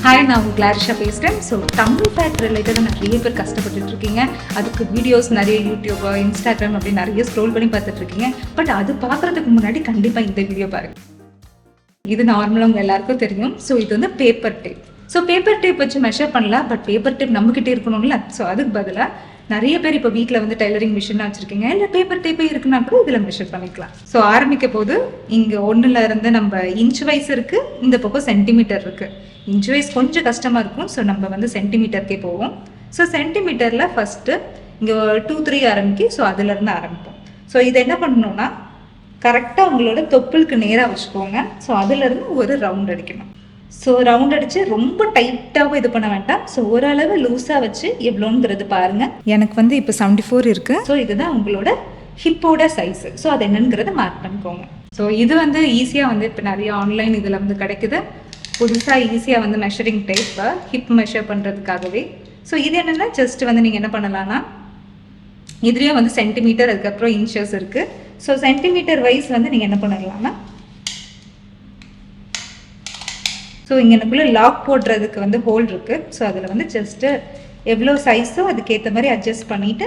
Hi, நான் உங்கள் கிளாரிஷா பேசுகிறேன். ஸோ டம்மி ஃபேட் ரிலேட்டடாக நிறைய பேர் கஷ்டப்பட்டுட்டு இருக்கீங்க. அதுக்கு வீடியோஸ் நிறைய யூடியூப், இன்ஸ்டாகிராம் அப்படி நிறைய ஸ்க்ரோல் பண்ணி பார்த்துட்ருக்கீங்க. பட் அது பார்க்குறதுக்கு முன்னாடி கண்டிப்பாக இந்த வீடியோ பாருங்கள். இது நார்மலாக உங்கள் எல்லாருக்கும் தெரியும். ஸோ இது வந்து paper tape. So paper tape வச்சு மெஷர் பண்ணலாம். பட் பேப்பர் டேப் நம்மக்கிட்டே இருக்கணும்ல. ஸோ அதுக்கு பதிலாக நிறைய பேர் இப்போ வீட்டில் வந்து டைலரிங் மிஷினாக வச்சுருக்கீங்க, இல்லை பேப்பர் டேப்பே இருக்குன்னா கூட இதில் மெஷர் பண்ணிக்கலாம். ஸோ ஆரம்பிக்க போது இங்கே 1லேருந்து நம்ம இன்ச் வைஸ் இருக்குது, இந்த பக்கம் சென்டிமீட்டர் இருக்குது. இன்ச் வைஸ் கொஞ்சம் கஷ்டமாக இருக்கும். ஸோ நம்ம வந்து சென்டிமீட்டருக்கே போவோம். ஸோ சென்டிமீட்டரில் ஃபஸ்ட்டு இங்கே 2, 3 ஆரம்பிக்கி. ஸோ அதுலேருந்து ஆரம்பிப்போம். ஸோ இதை என்ன பண்ணணும்னா கரெக்டாக உங்களோட தொப்புளுக்கு நேராக வச்சுக்கோங்க. ஸோ அதுலேருந்து ஒரு ரவுண்ட் அடிக்கணும். ஸோ ரவுண்ட் அடித்து ரொம்ப டைட்டாகவும் இது பண்ண வேண்டாம். ஸோ ஓரளவு லூஸாக வச்சு எவ்வளோங்கிறது பாருங்கள். எனக்கு வந்து இப்போ 74 இருக்குது. ஸோ இதுதான் உங்களோட ஹிப்போட சைஸு. ஸோ அது என்னங்கிறத மார்க் பண்ணிக்கோங்க. ஸோ இது வந்து ஈஸியாக வந்து இப்போ நிறைய ஆன்லைன் இதில் வந்து கிடைக்குது. புதுசாக ஈஸியாக வந்து மெஷரிங் டேப்பை ஹிப் மெஷர் பண்ணுறதுக்காகவே. ஸோ இது என்னென்னா ஜஸ்ட் வந்து நீங்கள் என்ன பண்ணலான்னா இதுலேயும் வந்து சென்டிமீட்டர், அதுக்கப்புறம் இன்ச்சஸ் இருக்குது. ஸோ சென்டிமீட்டர் வைஸ் வந்து நீங்கள் என்ன பண்ணலாம்னா ஸோ இங்கே எனக்குள்ளே லாக் போடுறதுக்கு வந்து ஹோல் இருக்குது. ஸோ அதில் வந்து ஜஸ்ட்டு எவ்வளோ சைஸோ அதுக்கேற்ற மாதிரி அட்ஜஸ்ட் பண்ணிவிட்டு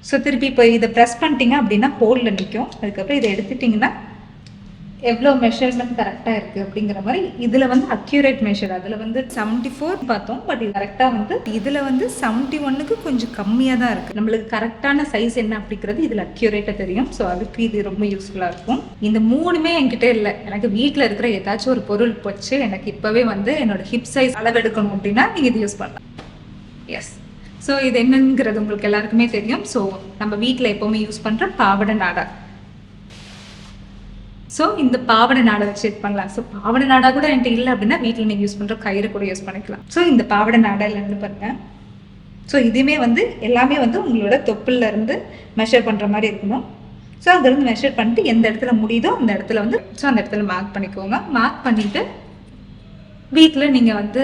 ஸோ திருப்பி இப்போ இதை ப்ரெஸ் பண்ணிட்டீங்க அப்படின்னா ஹோலில் நிற்கும். அதுக்கப்புறம் இதை எடுத்துட்டிங்கன்னா எவ்வளோ மெஷர்மெண்ட் கரெக்டாக இருக்குது அப்படிங்கிற மாதிரி இதில் வந்து அக்யூரேட் மெஷர். அதில் வந்து 74 பார்த்தோம். பட் இது கரெக்டாக வந்து இதில் வந்து 71க்கு கொஞ்சம் கம்மியாக தான் இருக்குது. நம்மளுக்கு கரெக்டான சைஸ் என்ன அப்படிங்கிறது இதில் அக்யூரேட்டாக தெரியும். ஸோ அதுக்கு இது ரொம்ப யூஸ்ஃபுல்லாக இருக்கும். இந்த 3மே என்கிட்ட இல்லை. எனக்கு வீட்டில் இருக்கிற ஏதாச்சும் ஒரு பொருள் வச்சு எனக்கு இப்போவே வந்து என்னோட ஹிப் சைஸ் அளவெடுக்கணும் அப்படின்னா நீங்கள் இது யூஸ் பண்ணலாம். எஸ். ஸோ இது என்னங்கிறது உங்களுக்கு எல்லாருக்குமே தெரியும். ஸோ நம்ம வீட்டில் எப்போவுமே யூஸ் பண்ணுற பாவடை நாடா. ஸோ இந்த பாவடை நாடை வச்சு இது பண்ணலாம். ஸோ பாவடை நாடா கூட என்கிட்ட இல்லை அப்படின்னா வீட்டில் நீங்கள் யூஸ் பண்ணுற கயிறு கூட யூஸ் பண்ணிக்கலாம். ஸோ இந்த பாவடை நாடாலேருந்து பாருங்கள். ஸோ இதுவுமே வந்து எல்லாமே வந்து உங்களோட தொப்புலேருந்து மெஷர் பண்ணுற மாதிரி இருக்கணும். ஸோ அங்கேருந்து மெஷர் பண்ணிட்டு எந்த இடத்துல முடியுதோ அந்த இடத்துல வந்து ஸோ அந்த இடத்துல மார்க் பண்ணிக்கோங்க. மார்க் பண்ணிவிட்டு வீட்டில் நீங்கள் வந்து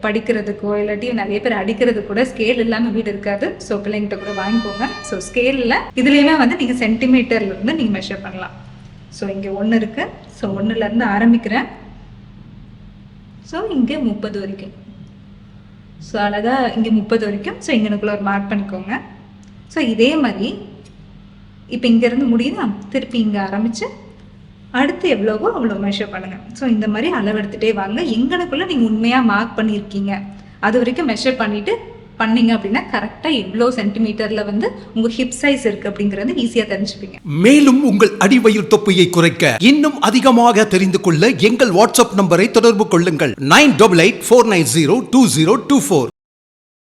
படிக்கிறதுக்கோ இல்லாட்டி நிறைய பேர் அடிக்கிறதுக்கு கூட ஸ்கேல் இல்லாமல் வீடு இருக்காது. ஸோ பிள்ளைங்கிட்ட கூட வாங்கிக்கோங்க. ஸோ ஸ்கேலில் இதுலேயுமே வந்து நீங்கள் சென்டிமீட்டர்லேருந்து நீங்கள் மெஷர் பண்ணலாம். ஸோ இங்கே 1 இருக்குது. ஸோ 1லேருந்து ஆரம்பிக்கிறேன். ஸோ இங்கே 30 வரைக்கும். ஸோ அழகாக இங்கே 30 வரைக்கும். ஸோ இங்கனுக்குள்ள ஒரு மார்க் பண்ணிக்கோங்க. ஸோ இதே மாதிரி இப்போ இங்கேருந்து முடியுதா, திருப்பி இங்கே ஆரம்பித்து அடுத்து எவ்வளவோ அவ்வளோ மெஷர் பண்ணுங்கள். ஸோ இந்த மாதிரி அளவு எடுத்துகிட்டே வாங்க. எங்கனுக்குள்ளே நீங்கள் உண்மையாக மார்க் பண்ணியிருக்கீங்க அது வரைக்கும் மெஷர் பண்ணிவிட்டு பண்ணீங்க அப்படின்னா கரெக்டாக எவ்வளோ சென்டிமீட்டரில் வந்து உங்கள் ஹிப் சைஸ் இருக்குது அப்படிங்கிறது ஈஸியாக தெரிஞ்சுப்பீங்க. மேலும் உங்கள் அடிவயிறு தொப்பையை குறைக்க இன்னும் அதிகமாக தெரிந்து கொள்ள எங்கள் வாட்ஸ்அப் நம்பரை தொடர்பு கொள்ளுங்கள். 9884902024.